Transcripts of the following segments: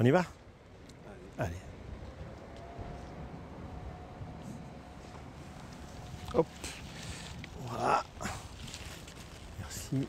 On y va? Allez. Hop. Voilà. Merci.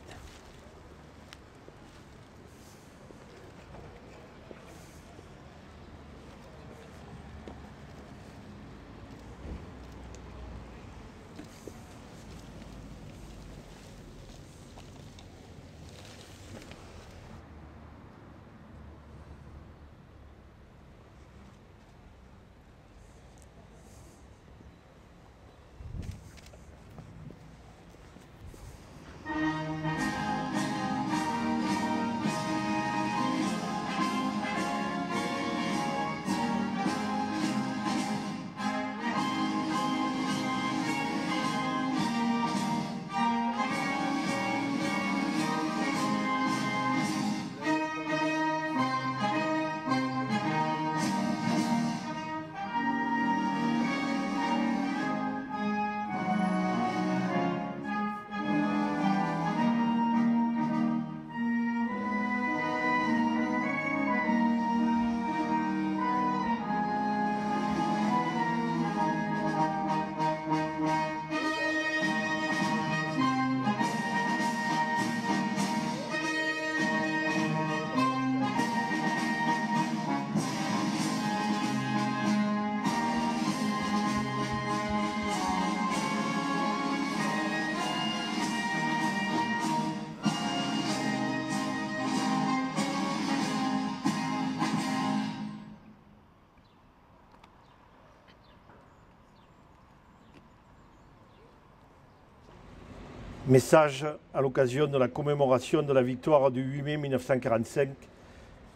Message à l'occasion de la commémoration de la victoire du 8 mai 1945.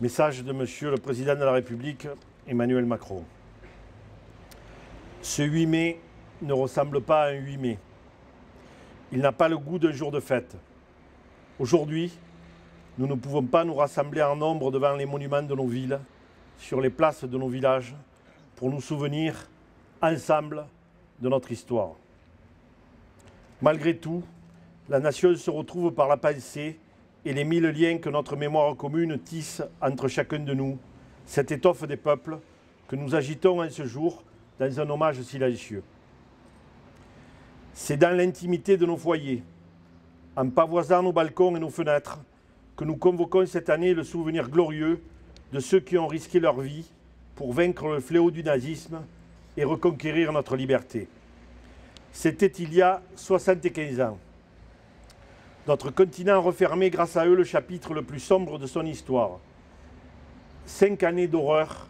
Message de Monsieur le Président de la République, Emmanuel Macron. Ce 8 mai ne ressemble pas à un 8 mai. Il n'a pas le goût d'un jour de fête. Aujourd'hui, nous ne pouvons pas nous rassembler en nombre devant les monuments de nos villes, sur les places de nos villages, pour nous souvenir, ensemble, de notre histoire. Malgré tout, la nation se retrouve par la pensée et les 1000 liens que notre mémoire commune tisse entre chacun de nous, cette étoffe des peuples que nous agitons en ce jour dans un hommage silencieux. C'est dans l'intimité de nos foyers, en pavoisant nos balcons et nos fenêtres, que nous convoquons cette année le souvenir glorieux de ceux qui ont risqué leur vie pour vaincre le fléau du nazisme et reconquérir notre liberté. C'était il y a 75 ans. Notre continent refermait grâce à eux le chapitre le plus sombre de son histoire. 5 années d'horreur,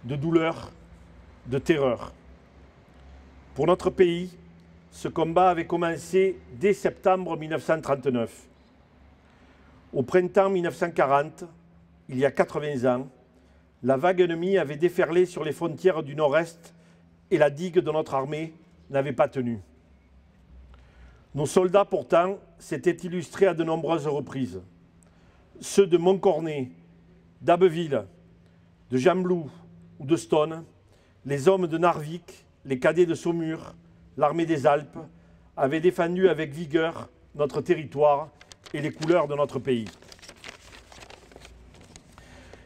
de douleur, de terreur. Pour notre pays, ce combat avait commencé dès septembre 1939. Au printemps 1940, il y a 80 ans, la vague ennemie avait déferlé sur les frontières du Nord-Est et la digue de notre armée n'avait pas tenu. Nos soldats, pourtant, s'étaient illustrés à de nombreuses reprises. Ceux de Montcornet, d'Abbeville, de Gembloux ou de Stone, les hommes de Narvik, les cadets de Saumur, l'armée des Alpes, avaient défendu avec vigueur notre territoire et les couleurs de notre pays.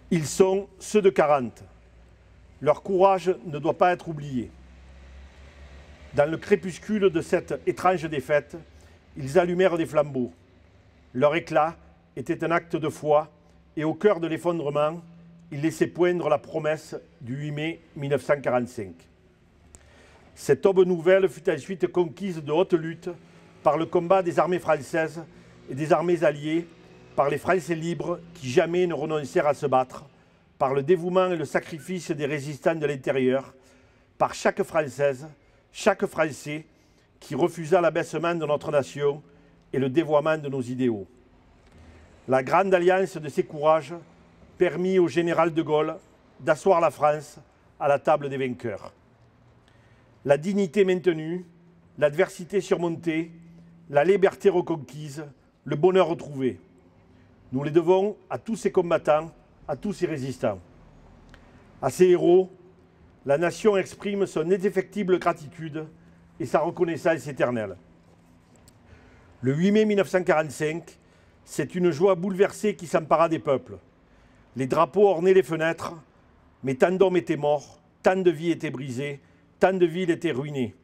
Ils sont ceux de 40. Leur courage ne doit pas être oublié. Dans le crépuscule de cette étrange défaite, ils allumèrent des flambeaux. Leur éclat était un acte de foi et au cœur de l'effondrement, ils laissaient poindre la promesse du 8 mai 1945. Cette aube nouvelle fut ensuite conquise de haute lutte par le combat des armées françaises et des armées alliées, par les Français libres qui jamais ne renoncèrent à se battre, par le dévouement et le sacrifice des résistants de l'intérieur, par chaque Française, chaque Français qui refusa l'abaissement de notre nation et le dévoiement de nos idéaux. La grande alliance de ces courages permit au général de Gaulle d'asseoir la France à la table des vainqueurs. La dignité maintenue, l'adversité surmontée, la liberté reconquise, le bonheur retrouvé. Nous les devons à tous ces combattants, à tous ces résistants. À ces héros, la nation exprime son indéfectible gratitude et sa reconnaissance éternelle. Le 8 mai 1945, c'est une joie bouleversée qui s'empara des peuples. Les drapeaux ornaient les fenêtres, mais tant d'hommes étaient morts, tant de vies étaient brisées, tant de villes étaient ruinées.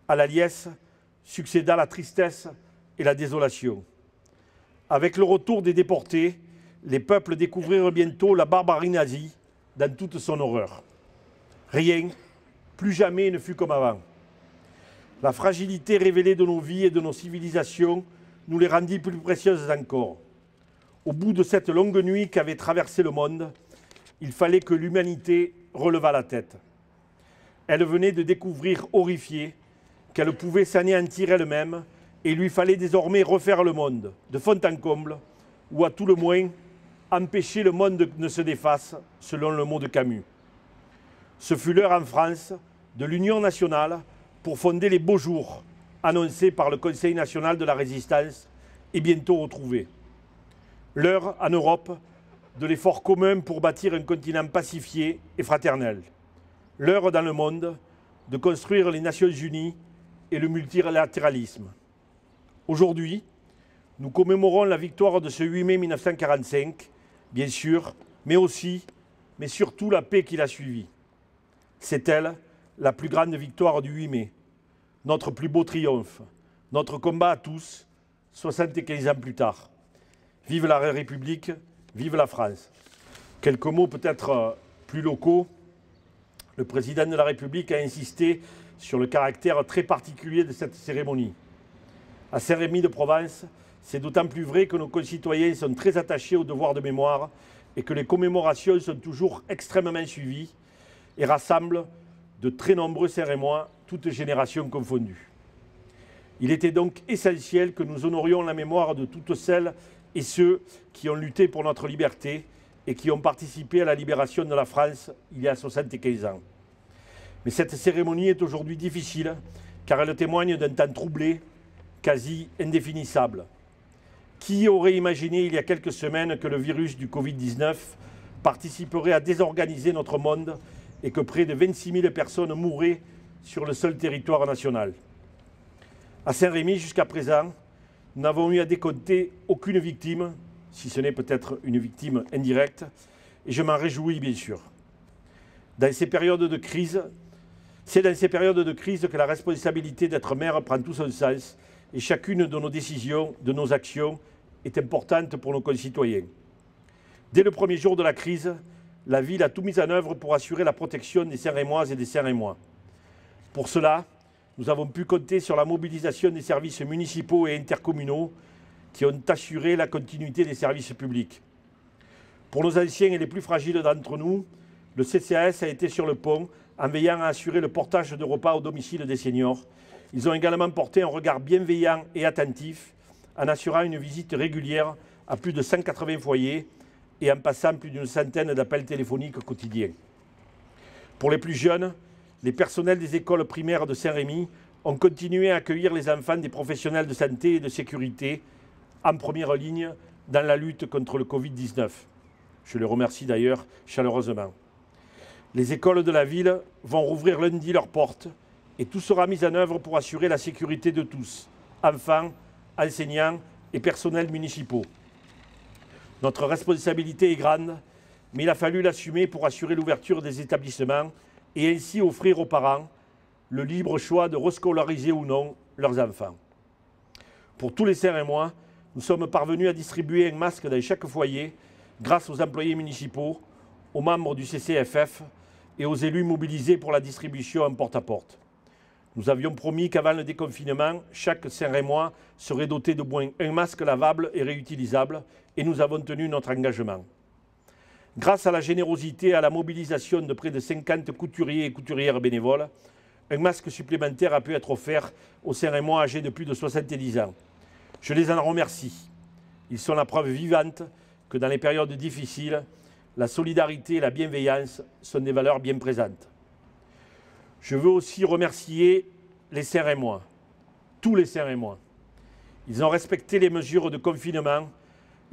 À la liesse succéda la tristesse et la désolation. Avec le retour des déportés, les peuples découvrirent bientôt la barbarie nazie dans toute son horreur. Rien, plus jamais ne fut comme avant. La fragilité révélée de nos vies et de nos civilisations nous les rendit plus précieuses encore. Au bout de cette longue nuit qu'avait traversé le monde, il fallait que l'humanité relevât la tête. Elle venait de découvrir, horrifiée, qu'elle pouvait s'anéantir elle-même et il lui fallait désormais refaire le monde, de fond en comble, ou à tout le moins empêcher le monde ne se défasse, selon le mot de Camus. Ce fut l'heure en France de l'Union nationale pour fonder les beaux jours annoncés par le Conseil national de la résistance et bientôt retrouvés. L'heure en Europe de l'effort commun pour bâtir un continent pacifié et fraternel. L'heure dans le monde de construire les Nations Unies et le multilatéralisme. Aujourd'hui, nous commémorons la victoire de ce 8 mai 1945, bien sûr, mais aussi, mais surtout la paix qui l'a suivie. C'est elle, la plus grande victoire du 8 mai, notre plus beau triomphe, notre combat à tous, 75 ans plus tard. Vive la République, vive la France. Quelques mots peut-être plus locaux. Le président de la République a insisté sur le caractère très particulier de cette cérémonie. À Saint-Rémy de Provence, c'est d'autant plus vrai que nos concitoyens sont très attachés au devoir de mémoire et que les commémorations sont toujours extrêmement suivies et rassemblent de très nombreux Saint-Rémois, toutes générations confondues. Il était donc essentiel que nous honorions la mémoire de toutes celles et ceux qui ont lutté pour notre liberté et qui ont participé à la libération de la France il y a 75 ans. Mais cette cérémonie est aujourd'hui difficile car elle témoigne d'un temps troublé, quasi indéfinissable. Qui aurait imaginé il y a quelques semaines que le virus du Covid-19 participerait à désorganiser notre monde et que près de 26 000 personnes mourraient sur le seul territoire national. À Saint-Rémy, jusqu'à présent, nous n'avons eu à décompter aucune victime, si ce n'est peut-être une victime indirecte, et je m'en réjouis bien sûr. C'est dans ces périodes de crise que la responsabilité d'être maire prend tout son sens et chacune de nos décisions, de nos actions, est importante pour nos concitoyens. Dès le premier jour de la crise, la ville a tout mis en œuvre pour assurer la protection des Saint-Rémoises et des Saint-Rémois. Pour cela, nous avons pu compter sur la mobilisation des services municipaux et intercommunaux qui ont assuré la continuité des services publics. Pour nos anciens et les plus fragiles d'entre nous, le CCAS a été sur le pont en veillant à assurer le portage de repas au domicile des seniors. Ils ont également porté un regard bienveillant et attentif en assurant une visite régulière à plus de 180 foyers et en passant plus d'une centaine d'appels téléphoniques quotidiens. Pour les plus jeunes, les personnels des écoles primaires de Saint-Rémy ont continué à accueillir les enfants des professionnels de santé et de sécurité en première ligne dans la lutte contre le Covid-19. Je les remercie d'ailleurs chaleureusement. Les écoles de la ville vont rouvrir lundi leurs portes et tout sera mis en œuvre pour assurer la sécurité de tous, enfants, enseignants et personnels municipaux. Notre responsabilité est grande, mais il a fallu l'assumer pour assurer l'ouverture des établissements et ainsi offrir aux parents le libre choix de rescolariser ou non leurs enfants. Pour tous les Saint-Rémois, nous sommes parvenus à distribuer un masque dans chaque foyer grâce aux employés municipaux, aux membres du CCFF et aux élus mobilisés pour la distribution en porte-à-porte. Nous avions promis qu'avant le déconfinement, chaque Saint-Rémois serait doté d'au moins un masque lavable et réutilisable et nous avons tenu notre engagement. Grâce à la générosité et à la mobilisation de près de 50 couturiers et couturières bénévoles, un masque supplémentaire a pu être offert aux Saint-Rémois âgés de plus de 70 ans. Je les en remercie. Ils sont la preuve vivante que dans les périodes difficiles, la solidarité et la bienveillance sont des valeurs bien présentes. Je veux aussi remercier les Saint-Rémois, tous les Saint-Rémois. Ils ont respecté les mesures de confinement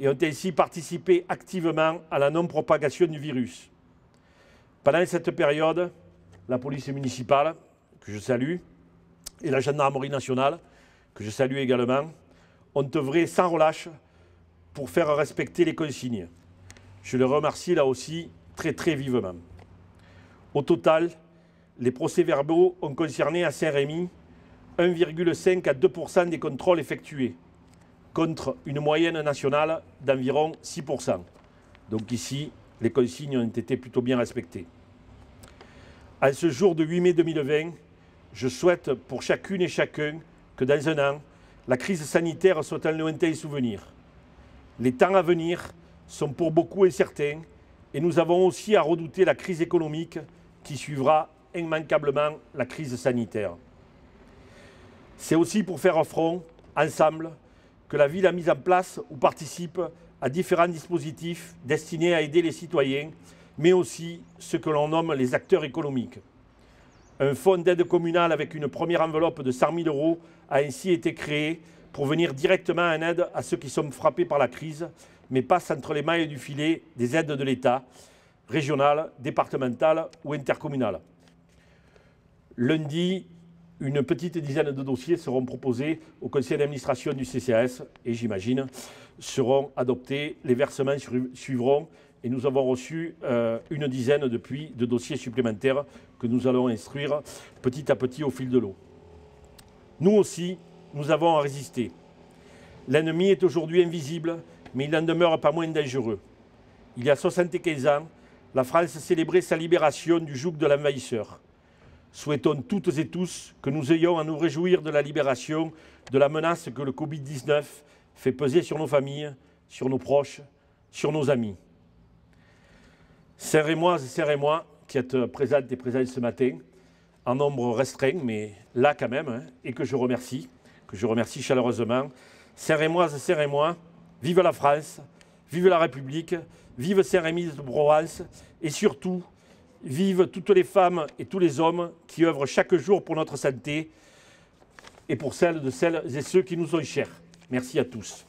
et ont ainsi participé activement à la non-propagation du virus. Pendant cette période, la police municipale, que je salue, et la gendarmerie nationale, que je salue également, ont œuvré sans relâche pour faire respecter les consignes. Je les remercie là aussi très très vivement. Au total, les procès-verbaux ont concerné à Saint-Rémy 1,5 à 2% des contrôles effectués, contre une moyenne nationale d'environ 6%. Donc ici, les consignes ont été plutôt bien respectées. En ce jour de 8 mai 2020, je souhaite pour chacune et chacun que dans un an, la crise sanitaire soit un lointain souvenir. Les temps à venir sont pour beaucoup incertains et nous avons aussi à redouter la crise économique qui suivra immanquablement la crise sanitaire. C'est aussi pour faire front, ensemble, que la ville a mis en place ou participe à différents dispositifs destinés à aider les citoyens, mais aussi ce que l'on nomme les acteurs économiques. Un fonds d'aide communale avec une première enveloppe de 100 000 € a ainsi été créé pour venir directement en aide à ceux qui sont frappés par la crise, mais passent entre les mailles du filet des aides de l'État, régionales, départementales ou intercommunales. Lundi, une petite dizaine de dossiers seront proposés au conseil d'administration du CCAS et, j'imagine, seront adoptés. Les versements suivront et nous avons reçu une dizaine depuis de dossiers supplémentaires que nous allons instruire petit à petit au fil de l'eau. Nous aussi, nous avons à résister. L'ennemi est aujourd'hui invisible, mais il n'en demeure pas moins dangereux. Il y a 75 ans, la France célébrait sa libération du joug de l'envahisseur. Souhaitons toutes et tous que nous ayons à nous réjouir de la libération de la menace que le Covid-19 fait peser sur nos familles, sur nos proches, sur nos amis. Saint-Rémoises et Saint-Rémois qui êtes présentes et présents ce matin, en nombre restreint, mais là quand même, et que je remercie chaleureusement. Saint-Rémoises et Saint-Rémois, vive la France, vive la République, vive Saint-Rémy de Provence et surtout, vive toutes les femmes et tous les hommes qui œuvrent chaque jour pour notre santé et pour celles et ceux qui nous sont chers. Merci à tous.